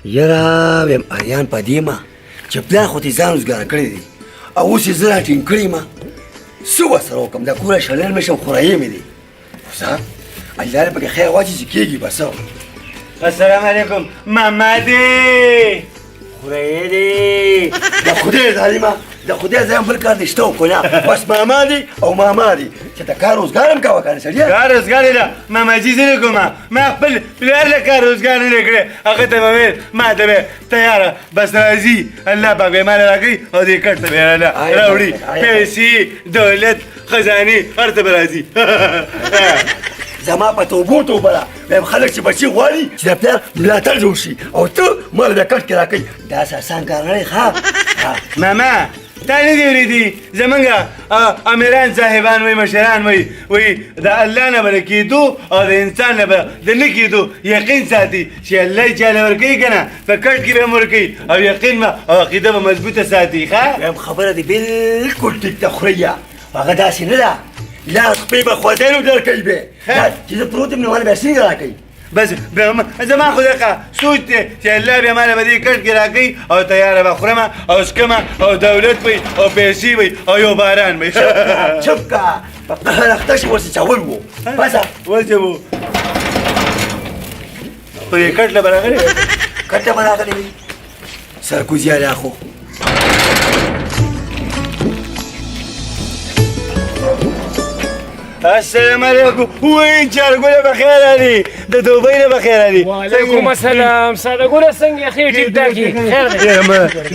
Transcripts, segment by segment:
یاره ویم اریان په دې ما چې پلار خو دې ځان روزګاره کړی دی او اوس یې زه راټینګ کړی ما څه ورسره وکړم دا کوره شلل مې شم خورایې مې دی خو څه الله دې پکې خیر واچي چې کېږي بس السلام علیکم ماما دی خورایې دی د خدای ظالمه د خدای ځای بل کار نشته و که نه بس ماما دی او ماما دی چې ته کار روزګار هم کوه که نه سړیه کار روزګار یې ده ماماجي زه نه کوم ما خپل پلار له کار روزګار نه دی کړی هغه ته به ویل ما ته به تیاره بس راځي الله پاک به ماله راکوي او دې کټ ته به راوړي پیسې دولت خزانې هر ته به راځي زما په توبو توبه ده وایم خلک چې بچي غواړي چې د پلار ملاتړ جوړ شي او ته ماله بیا کټ کې راکوي داسې اسان کار نه دی ښه ماما تا نه دي اورېدي زمونږ امیران صاحبان وایي مشران وایي د الله نه به نه کېدو او د انسان نه به د نه کېدو یقین ساتي چې الله یې چاله ورکوي که نه په کټ کې به هم ورکوي او یقین به او عقیده به مضبوطه ساتي ښه وایم خبره دې بالکل ټیک ده خوریا هغه داسې نه ده لاس خپې به خوځېنو درکوي به چې زه پروت یم نو ماله بیا څنګه راکوي بس زما خو دغه سوچ دی چې الله بیا ماله به دې کټ کې راکوي او تیاره به خورمه او څکمه او دولت وي او پیسې وي او یو باران وي چپ که په قهر اخته شي ورسې چاول وو بسه ورسې وو خو دې کټ له به راغلی کټ ته به راغلی وي سرکوزیالی خو السلام علیکم وای چارګله بخیر علي د دوبۍ نه بخیر علي وعلیکم السلام ساده ګوره څنګه ښې ټیک ټاک یې خیر دی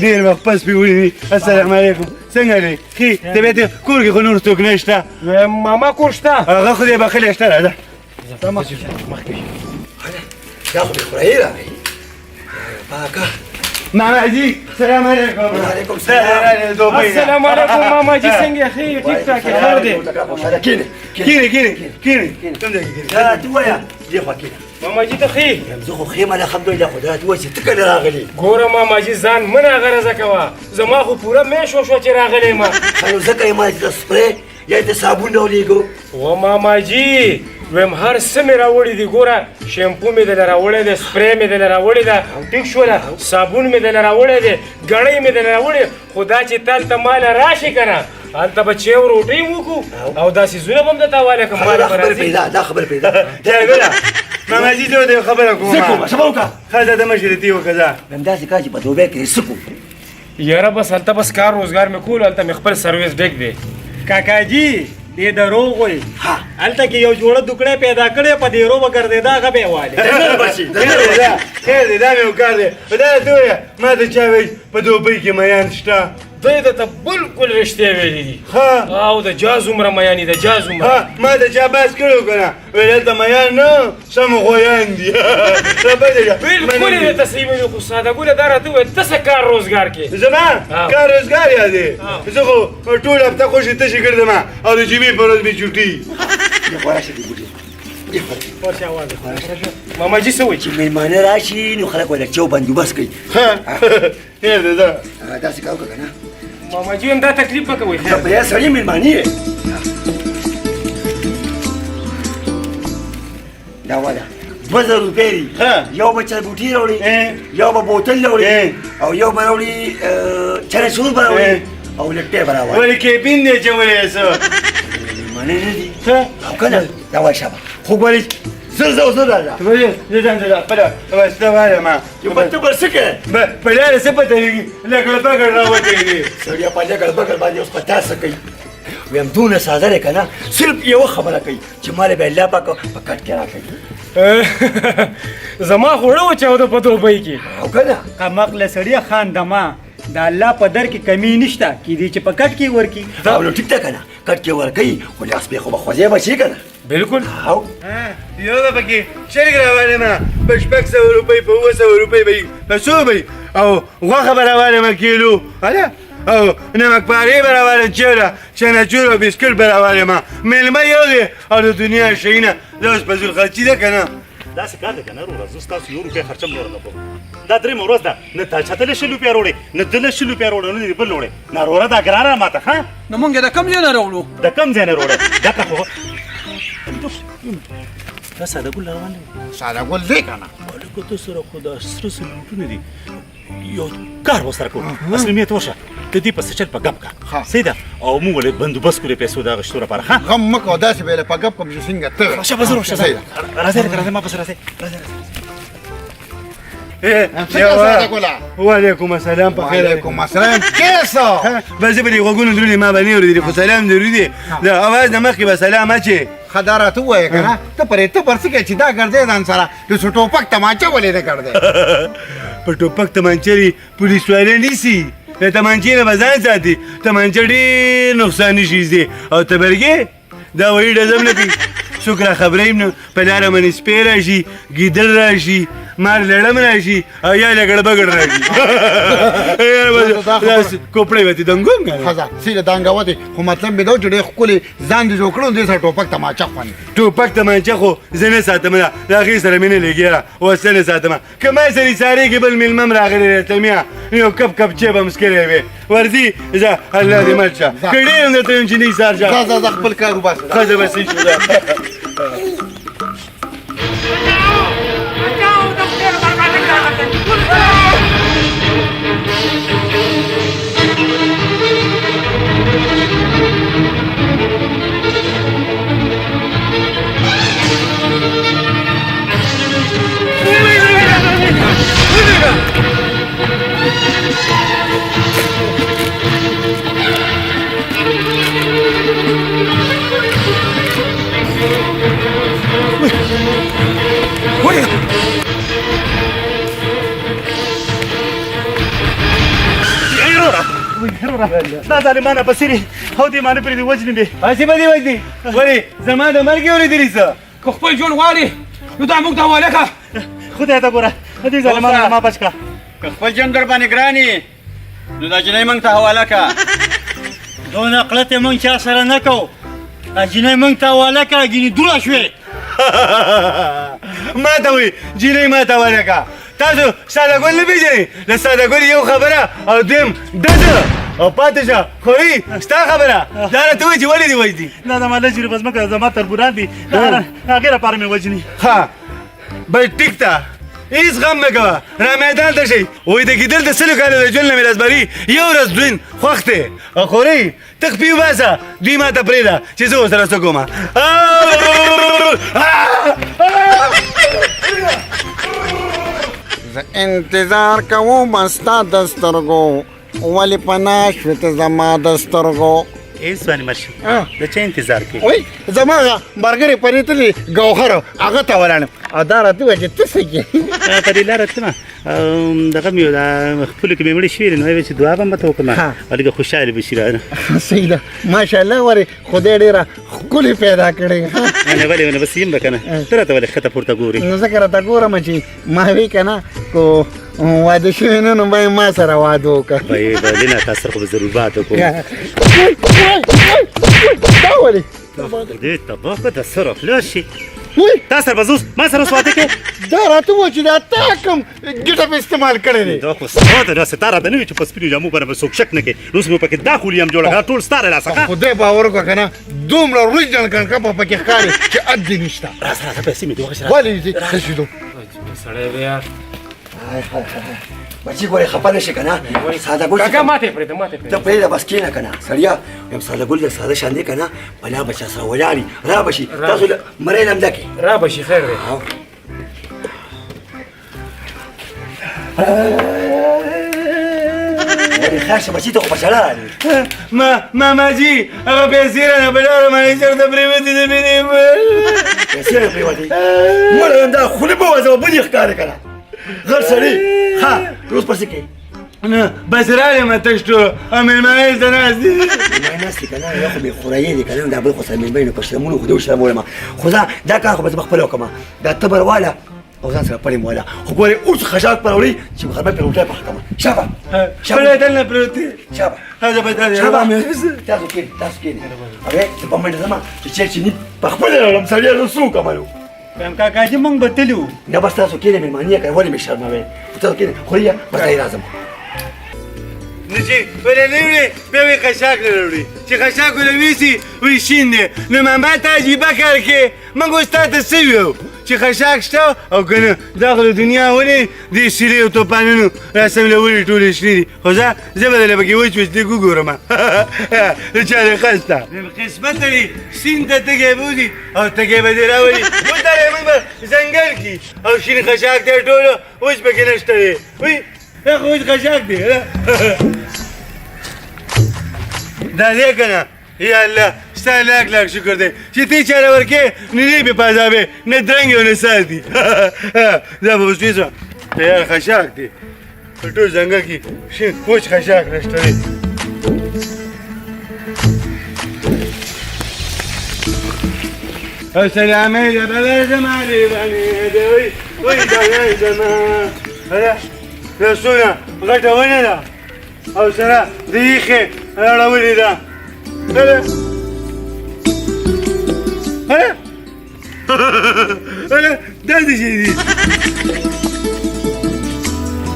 ډېر وخت پس پې ولیدي السلام علیکم څنګه دی ښې طبیعت یې کور کې خو نور څوک نه شته ماما کور شته هغه خو دې بخښلی شته راځه دا خو دې خورایي راغی پاکه ماماجي سلام علیکم وعلیکم السلام السلام علیکم ماما جي څنګه ښې ټیک ټاک یې خیر دی کینې کوم ځای کې دا ته ووایه دې خوا کښېنه ماما جي ته ښې زه خو ښې یم الحمدلله خو دا ته ووایه چې ته کله راغلې ګوره ماما جي ځان مه راغرضه کوه زما خو پوره میاشت وشوه چې راغلی یم نو ځکه یې ما چې د سپری یا د صابون راولېږو و ماما جي ویم هر څه مې راوړي دي ګوره شیمپو مې دله راوړی دی سپری مې دله راوړې ده ټیک شوله صابون مې دله راوړی دی ګړۍ مې دله راوړې خو دا چې تا هلته ماله راشي که نه هلته به چې روټۍ وکړو او دا څیزونه به هم درته حواله کړم ماله به راځي دا خبره پیدا جالبه ماماجي زه ورته یو خبره کوم څه کومه څه به وکړه ښه دا د مشرتي وکړه ځه وایم داسې کار چې په دوبۍ کې څه کوو یاره بس هلته بس کار روزګار مې کول هلته مې خپل سرویس ډک دی کاکاجي دې دروغ وایي هلته کې یو جوړه دوکړی پیدا کړی په دیرو به ګرځېده هغه به یې والې خیر دی دا مې یو کار دی په دا ته ووایه ما ته چا وایي په دوبۍ کې میان شته دوی درته بالکل رښتیا ویلي دي ښه او د جاز عمره میانې د جاز عمره ما ته چا بحث کړی که نه ویل هلته میان نه سم غویان دي بالکل یې درته صحیح ویلي خو ساده ګوله دا راته ووایه ته څه کار روزګار کې زما کار روزګار یادې زه خو ټول هفته خوشې تشې کړدم او د جمعې په ورځ مې چوټي ماما جي څه وایي چې مېلمانه راشي نو خلک ویله چو بندوبست کوي خیر دی دا داسې کار وکړه که نه ماما جي هم دا تکلیف مه کوئ ته په دې سړي مېلمانه یې دا واله 2000 روپۍ دي یو به چربوټي راوړي یو به بوتل راوړي او یو به راوړي چرسور به راوړي او لټۍ به راوړي ولې کیبین دی اچولی یې څه مېلمانه نه دي او که نه دا وایه شابه خو ګورې زر راځه زه ځم خپله واسطه وایم یو بل ته بل څه کوې په لاره څه پته لګي لګړ بګړ راوتی دی سړیا په لګړ بګړ باندې اوس په تا څه کوي ویم دونه ساده دی که نه صرف یوه خبره کوي چې ماله به الله پاک په کټ کې راکوي زما خو وړه وچاوده په دوبۍ کې او که نه قمقله سړیه خاندما د الله په در کې کمی نشته کیدی چې په کټ کې ورکي او نو ټیک ده که نه کټ کې ورکوي خو لاس بې خو به خوځې به شي که نه بالکل او یو به پکې شرک راوالم په 600 روپۍ په 700 روپۍ به په څو به او غوښه به راوالم کیلو هله او نمکپارې به راوالم چېرته چنچور او بسکټ به راوالم میلمه یو دی او د دنیا شیونه دا اوس په زور خرچي ده که نه داسې کار دی که نه وروره زه ستاسو 1 روپۍ خرچه هم نوره نه کوم دا درېیمه ورځ ده نه تا چاته له 100 روپۍ راوړې نه ده له 100 روپۍ راوړې نه دې بل وړې نه وروره دا ګرانه ماته ښه نو مونږ یې د کوم ځای نه راوړو د کوم ځای نه راوړې دکه خو دا ساده ګل روان دی ساده ګل دی که نه هلکه ته سره خو دا سره سلوټونه دي یو کار ورسره کوو اصلي نیت وشه د دې پسې چل په ګپ کا صحیح ده او موږ ولې بندوبست کړو پیسو د اخیستو لپاره ښه غم مه کوه داسې به یې په ګپ کوم چې څنګه ته شه بزرو شه صحیح ده راځه راځه ما پسې راځه څنګه ساده ګله وعلیکم السلام په خیر وعلیکم السلام کیسو بس زه به دې غوږونه دروند ما به نه اورېدلې خو سلام ضروري دی د اواز نه مخکې به سلام اچې ښه دا راته ووایه که نه ته پرې ته پر څه کوې چې دا ګرځې ځان سره د څو ټوپک تماچه ولې نه ګرځې په ټوپک تمانچه پولیس والا نیسي د تمانچې نه به ځان ساتي تمانچه ډېر نقصاني شیز دی او تبرګې دا وایي ډزم نه کوي څوک را خبره یم نو په لاره باندې سپی راشي ګیدړ راشي مار لړم راشي او یا لګړ بګړ راشي کوپړې به دې دنګوم که نه ښه ځه سیده دانګوه دی خو مطلب مې دا و چې ډېر ښکلې ځان دې جوړ کړو دې سره ټوپک تماچه خوند ټوپک تمانچه خو زه نه ساتم د هغې سره مې نه لګېږه اوس نه ساتم که ما سړي سارې کې بل مېلمه هم راغلی دی تمیا یو کپ کپ چیب هم څکلی وې ورځي ځه الله دې مل شه که ډېر هم درته یم چې نه ایسار شه ځه خپل کار وباسه ښځه به سې شو دا ظالمانه بصیرې او دې مانه پرې دې وجنې دې هسې به دې وجني ولې زما د مرګ اورېدلي څه که خپل ژوند غواړې نو دا موږ ته حواله کړه خدای ته ګوره دې ظالمانه نه ما بچ کړه که خپل ژوند در باندې ګرانې نو دا جنۍ موږ ته حواله کړه دون عقلت یې موږ چا سره نه کوو دا جنۍ موږ ته حواله کړه ګینې دوره شوې ما ته وایي جینۍ ما ته حواله کړه تاسو ساده ګل نه پېژنئ د ساده ګل یو خبره او دویم ډزه او پاتې شه خوري ستا خبره دا راته وایي چې ولې دې وژني دا د ماله جرې په ځمکه زما تربوران دي هغې لپاره مې وجني ها بس ټیک ده هېڅ غم مه کوه را میدان ته شئ وایي د ګیدل د سلو کالو د ژوند نه مې راسبري یو ورځ دوین خوښ دی او خورۍ ته خپې وباسه دوی ما ته پرېږده چې زه ورسره څه کومه زه انتظار کوم ستا د سترګو ولې پناه شوې ته زما د سترګو هېڅ باندې مرشي د چا انتظار کوي وای زما هغه ملګرې پرېتلې ګوهر هغه ته ولاړم او دا راته وویل چې ته څه کوې په دې لاره تلمه دغه مې دا خپلو کې مې مړې شوې دي نو ویل چې دعا به م ته وکړم او لږه خوشحاله به شي رانه صحیح ده ماشاءالله ورې خدای ډېره ښکلې پیدا کړې ولې ونه بس یم به که نه ته راته ولې ښکته پورته ګورې نو ځکه راته ګورم چې ما وی که نه کو واده شوی نه نو باید ما سره واده وکړه بلې نه تا سره خو به ضرور بات وکړو دا ولې دې تباه که د سره خلاص شي وای تا سره به زه اوس ما سره اوس واده کوې دا راته ووایه چې دا تا کوم ګټه په استعمال کړی دی دا خو ستا ده داسې تا راته نه وي چې په سپینو جامو باندې به څوک شک نه کوي نو اوس مې پکې دا خولي هم جوړه کړه ټول ستا له لاسه ښه خدای باور وکړه که نه دومره اوریجنل کڼکپه پکې ښکاري چې اد دې نشته راځه راځه پیسې مې دې واخیستې ولې دې خښېدو سړی دی یار بچی ګورې خفه نه شي که نه ساده ګل کاکا ماته پرېږده ماته ته پرېږده بس کښېنه که نه سړیا یم ساده ګل د ساده شان دی که نه بلا به چا سره ولاړي را به شي تاسو مرۍ لمده کړي را به شي خیر دی ولې خیر شه بچي ته خو په ژړا راغلې ماماجي هغه پیسې رانه په لاره باندې چېرته پرېوتې د مینې پیسې را پرېوتې مړه یم دا خولې به وځه بدې ښکارې که نه غر سړي ښه اوس پسې کوې نه بس راغلم تش ټولو او مېلمانه دلته ناست دي مېلمانه ناست دي که نه یو خو بې خورایي دي که نه دا بل خو سره مېلمه نو په شرمونو خو دې وشرمولم خو دا کار خو به زه پخپله وکړم دا تبر واله او ځان سره پړې واله خو ګورې اوس خشاک پر وړي چې غرمه پرې روټۍ پخه کړم شابه پړې دلته پرېوتې شابه هذا بدل شابه تاسو کښېنئ تاسو کښېنئ هغې زه په منډه ځم چې چېرې چې ني پخپله راوړم سړی نو څه وکړم نو هم کاکاجي مونږ به تلو نه بس تاسو کېنه مېلماني کوي ولې مې شرموئ تاسو کېنه خوري بس دی راځم نو چې ولې نه وړي بیا وایي خشاک نه راوړي چې خشاک ولې ویسي وایي شین دی نو ماما ته عجیبه کار کې موږ اوس تا ته څه ویو چې خشاک شته او که نه داخل دنیا ولې دې سیلې او توپانونو راسم له ولې ټولې شنې دي خو زه به درله پکې وچ وچ وګورم د چا د خسته قسمت لري سیند ته تږی بوځي او تږی به دې راولي ودرې موږ به ځنګل کې او شین خشاک دی ټولو اوس پکې نشته دی وایي دا خو اوس خشاک دی دا دی که نه یا الله ستا لاک لاک شکر دی چې تی چاره ورکې نه دی بې پازابې نه درنګ او نه ساتي دا به اوس ویسه تیار خشاک دی په ټول ځنګل کې شین وچ خشاک نشته دی او سلامې د بدر زما لیونې دی وایي دانې زما لاسونه غټه ونه ده او سره د یخې راړولې ده هله دا څه شی دي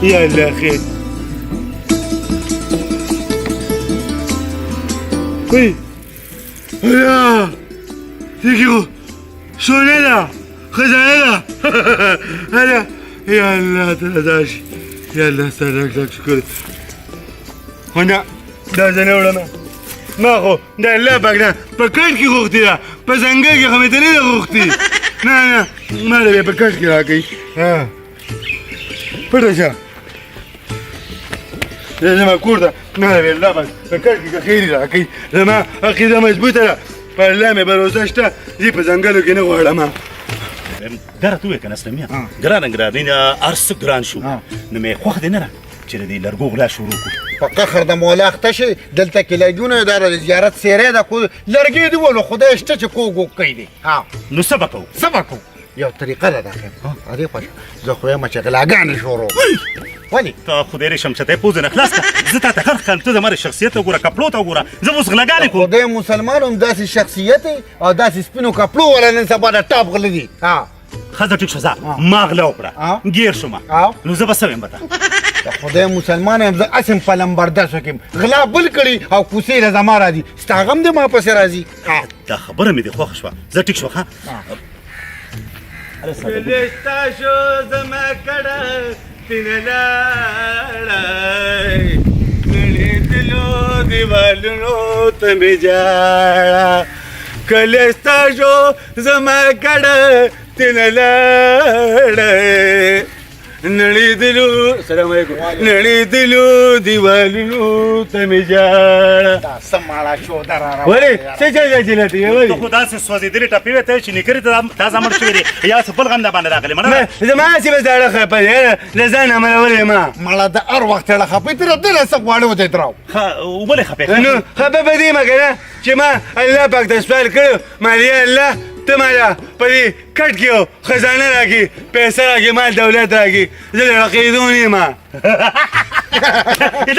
یا الله خیر وایي هله دیگه خو سونه ده خزانه ده هله یا الله تعالی داشت یا الله ستا لاک لاک شکر خو نه دا زه نه وړم ما خو د الله پاک نه په کټ کې غوښتې ده په ځنګل کې خو مې ته نه ده غوښتې نه نه ما له بیا په کټ کې راکوي پټه شه دا زما کور ده ما له بیا الله پاک په کټ کې که خیري راکوي زما عقیده مضبوطه ده په الله مې بروسه شته زه په ځنګلو کې نه غواړم دا راته ووایه که نه اسلامیا ګرانه ګرانه هر څه ګران شو نو مې خوښ دی نه ده چې د دې لرګو غلا شروع کړو په قخر د مولا اخته شي دلته کې لګونه دا د زیارت سیرې ده کو لرګي دی ولو خدای شته چې کوګو کوي دی ها نو څه به کوو څه به کوو یو طریقه ده خیر هغې خوښ زه خو یم چې غلاګانې شروع ولې ته خدای دې شم چې ته یې پوزه نه خلاص کړه زه تا ته هر ته زما د شخصیت ته وګوره کپړو ته وګوره زه اوس غلاګانې کوم خدای مسلمان هم داسې شخصیت او داسې سپینو کپړو والا نن سبا د ټاپ غله دي ها ښځه ټیک شو ځه ما غلا وکړه ګیر شوم نو زه به څه ویم به ته د خدای مسلمان یم زه اسم په لمبردس وکړم غلا بل کړي او کوڅې له زما راځي ستا غم دې ما پسې راځي دا خبره مې دې خوښه شوه زه ټیک شو ښه لستا شو زما کړه تینه لاړی نړېدلو دیوالونو ته مې جاړه کلستا شو زما کړه تینه لاړی نړېدلو سلام علیکم نړېدلو دیوالونو ته مې جاړه دا څه ماړه شو دره ولې څه چل چلته یې ته خو داسې سوځېدلې ټپې وې ته چې نیکرې ته دا زمړ شوې دي یا څه بل غم نه باندې راغلی منه زما هسې بس داړه خپه دی له ځانه مړولې ما ماړه د هر وخت له خپې تېره دله څه غواړې ودې تراو ولې خپې نو خپه په دې مه که نه چې ما الله پاک ته سوال کړو مالیا الله ته ماله په دې کټ کې خزانه راکړي پیسه راکړي مال دولت راکړي زه د عقیدو نه یم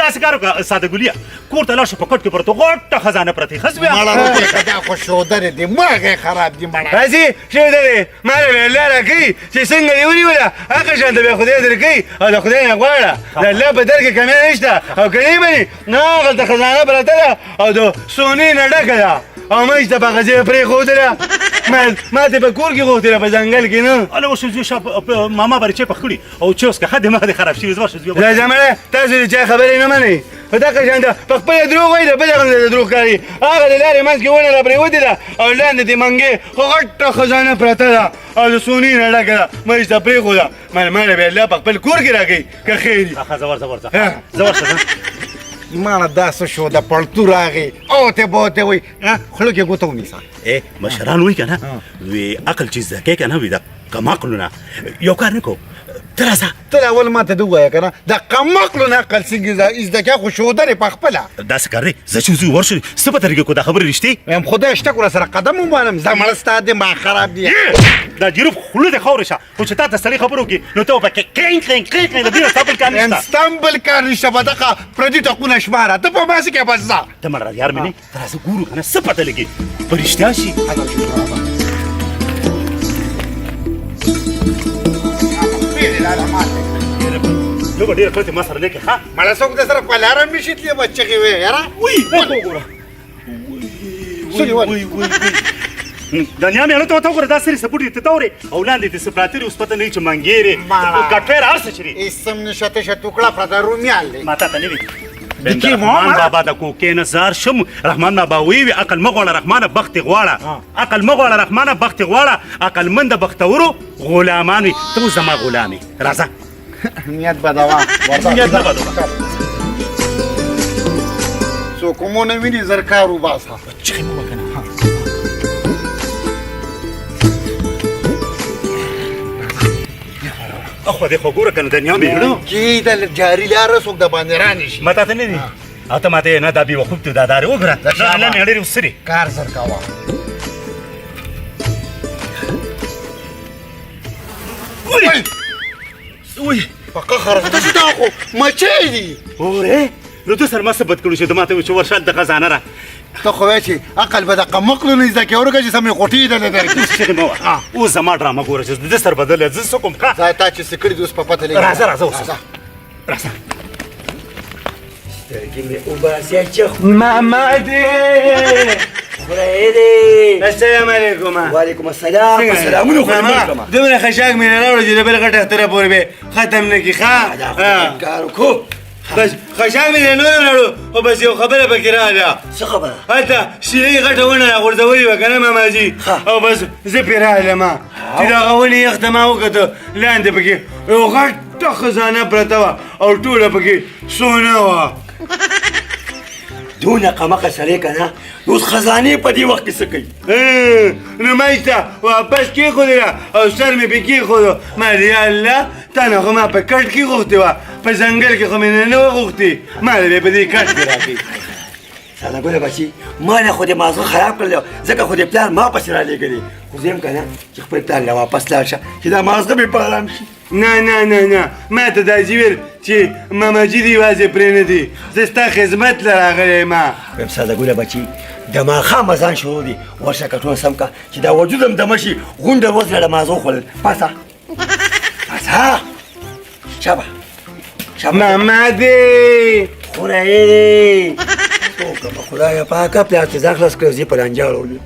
داسې کار وکړه ساده ګلیا کور ته لاړ شه په کټ کې پرته غوټه خزانه پرتې ښه بیا ماړه روپې دا خو شودرې دي ماغې خراب دي ماړه راځي شودرې ما له به الله راکړي چې څنګه دې ونیوله هغه شان ته به خدای درکوي او د خدای نه غواړه د الله په در کې کمی نشته او که نه بني نه هغلته خزانه پرته ده او د سونې نه ډکه ده او مېچ ته په غځې پرېښودله ما ته په کور کې غوښتله په ځنګل کې نه هله اوس ماما به چې پخ کړي او چې اوس که ښه دماغ دې خراب شوي زما زمړه تاسو د چا خبرې نه منئ په دغه شان ده په خپله دروغ وایي د بل هغه د دروغ کاري هغه د لارې منځ کې ونه را پرېوتې ده او لاندې د منګې خو غټه خزانه پرته ده او د سونې نه ډکه ده مېچ ته پرېښوده ماله به الله په خپل کور کې راکوي که خیر وي زه ورځه زه ورشه ماړه دا څه شو د پړتو راغی اوتې بوتې وایي خوله کې ګوته ونیسه مشران وایي که نه وی عقل چې زده کوې که نه وي د کم عقلونه یو کار نه کوو ته راځه ته اول ما ته دې ووایه که نه د کم عقلو نه عقل څنګه زده کوې خو شودرې په خپله داسې کار دی زه چې زه ورشو څه په طریقې کو دا خبرې رښتې وایم خدای شته کړه سره قدم ومانم زه مړه ستا دماغ خراب دی دا جیروب خوله دې خاورې شه خو چې تا ته سړی خبرې وکړي نو ته به پکې کینګ کینګ کینګ د دې نه ستا بل کار نشته استنبل کار نشته په دغه پردي ټکونه شماره ته په ماسې کې بس ځه ته مړه یار مې نه ته راځه ګورو که نه څه پته لګي په رښتیا شي لاله ماته نو به ډېر پرته ما سره نه کې ها مړه څوک د سره په لاره مې شتلې بچه کې وې یاره وی وګوره سړي ولې د نیا مې ته وګوره دا سری سپورټ ته تورې او لاندې د سپراتری اوس پته نه چې منګيره کټر ارس چری اسم نشته شتوکړه پردا رومیال ماته ته نه وی رحمان بابا د کوکې نزار شم رحمان بابا وی عقل مغوړه رحمانه بخت غواړه عقل مغوړه رحمانه بخت غواړه عقل مند بختورو غلامان وي ته زما غلامي راځه نیت بدوا نیت نه بدوا سو کومونه ویني زرکارو باسه چې مو وکنه اخو دې خو ګوره کنه د نیا مې کی د جاری لار څوک د باندې رانی شي ماته ته نه دي اته ماته نه دا بي وخت ته دادار وګره نه مې اړې وسري کار زرکاوه وای پکه خرڅ ته دا خو مچې دي اوره نو ته سر ما ثبت کړو چې د ماته چې ورشاد د خزانه را ته خو چې عقل به د قمقلو نه ځکه اورګه چې سمې غټي ده لګر چې نو او زما ډرامه ګوره چې د سر بدل ز څه کوم کا ځای تا چې سکړې دوس په پته لګي راځه راځه سترګې مې وباسیا چې ماما دې خدای دې السلام علیکم وعلیکم السلام سلامونه خو ماما دومره خشاک مې نه راوړو چې د بل غټه اختره پورې به ختم نه کی ښه کار کو بس خشاک مې نه راوړو او بس یو خبره پکې راغله څه خبره هلته شیرې غټه ونه غورځولې وه که نه ماماجي او بس زه پرې راغلم چې د هغه ونې یخته ما وکتو لاندې پکې یو غټه خزانه پرته وه او ټوله پکې سونه وه دونه قمقه سړی که نه اوس خزانې په دې وخت کې څه کوي نو ما ایسته واپس کېښودله او سر مې پې کېښودو ما یا الله تا نه خو ما په کټ کې غوښتې وه په ځنګل کې خو مې نه وه غوښتې ما به په دې کټ کې راکړي ساده ګله بچي ما نه خو دې مازغه خراب کړلی ځکه خو دې پلار ما پسې رالېږلي خو زه یم که نه چې خپل پلار له واپس لاړ شه چې دا مازغه مې په ارام شي نه ما ته داسې ویل چې ماماجي دې یوازې پرې نه دي زه ستا خدمت له راغلی یم ویم ساده ګله بچي د ماښام اذان شروع دي ورشه کټونه سم که چې دا وجود هم دمه شي غونډه وځله د مازغه وخوړل پاسه شابه ماما دې خدای دې څوک به خدایه پاکه پلار چې ځان خلاص کړی زه په رانجه اړولې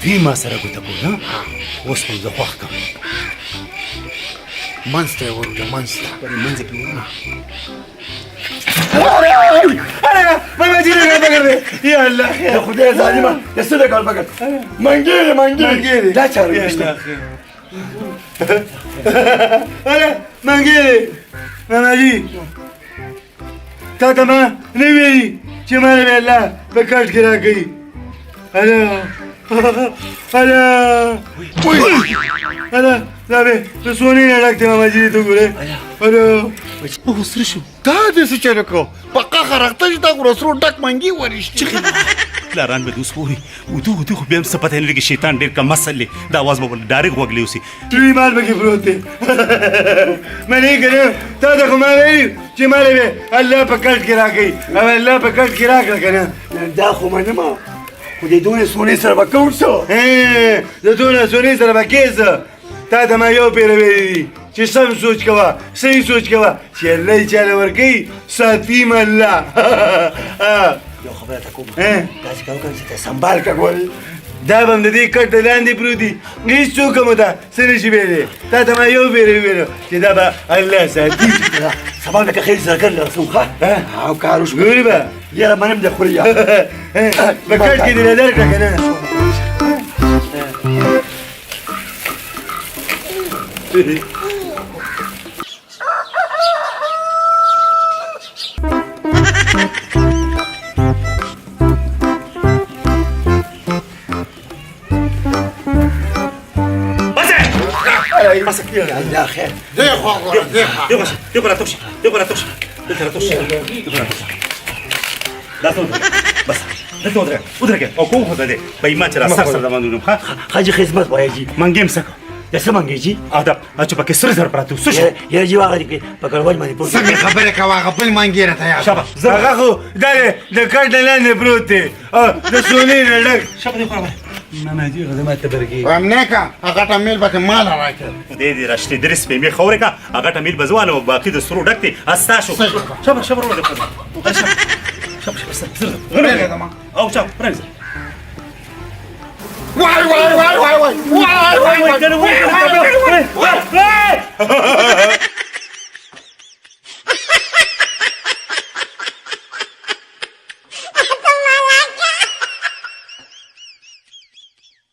دوی ما سره ګوته کو نه اوس هم زه خوښ کړم منځ ته یې ورغله منځ ته منځ کې ورنه ماماجي نه پکړ دی یا الله د خدای ظالمه د څه د کار پکړ منګېرې دا چارو نشته منګېرې ماماجي تا ته ما نه ویلي چې ما نه به الله په کټ کې راکوي دا به د سونې نه ډک دی ماماجي ته ګورې اوس رشو دا دې څه چلو کو پکه خرخته چې دا ګورو سرو ډک منګي ورشتي پلاران به دوس خوري ودو خو بیا هم څه پته نه لګي شیطان ډېر کم مسل دی دا آواز به ولې ډایرکټ غوږ لیوسي لوی مال پکې پروت دی منې که نه تا ته خو ما ویلي چې ما به الله په کټ کې راکوي او الله په کټ کې راکړه که نه دا خو منمه خو دې دونې سونې سره به کوم څه د دونه سونې سره به کیسه تا ته ما یو پیره ویلي دي چې سم سوچ کوه صحیح سوچ کوه چې الله یې چاله ورکوي ساتیم الله یو خبره ته کوم داسې کار وکړم چې ته سنبال کړه ګورې دا به هم د دې کټ د لاندې پروت دي هېڅوک هم ته څه نشي ویلی تا ته ما یو پیره وویلو چې دا به الله ساتي سبا مې که خیر سره کړ لرسم ښه او کار وشو ګورې به یاره منم د خوري په کټ کې دې نه درکړه که نه الله خیر دې خوا ګوره دې خوا دیو را توشي دا څه بس دلته ودرېږه او کوم خو ته دی به ما چې را سر سره د باندې وړم ښه حاجي خدمت وایي جي منګې هم څه د څه منګېجي ادب چې پکې سره زر پراته څه شو یاره جي واغه دې په کړوج باندې پوه سمې خبرې کوه هغه بل منګي راته یاد شابه زر هغه خو دا د کټ نه لاندې پروت دی او د سونې نه ډک شابه دې خو نه نه جی غزه ماته برګي وایم نیکه هغه ټمیل به مال راکړ دې راشتې درس په می خورې کا هغه ټمیل بزواله او باقي د سرو ډک دي استا شو شابه شابه ورو دې شابه شابه او شابه پرنځ وای وای وای وای وای وای وای وای وای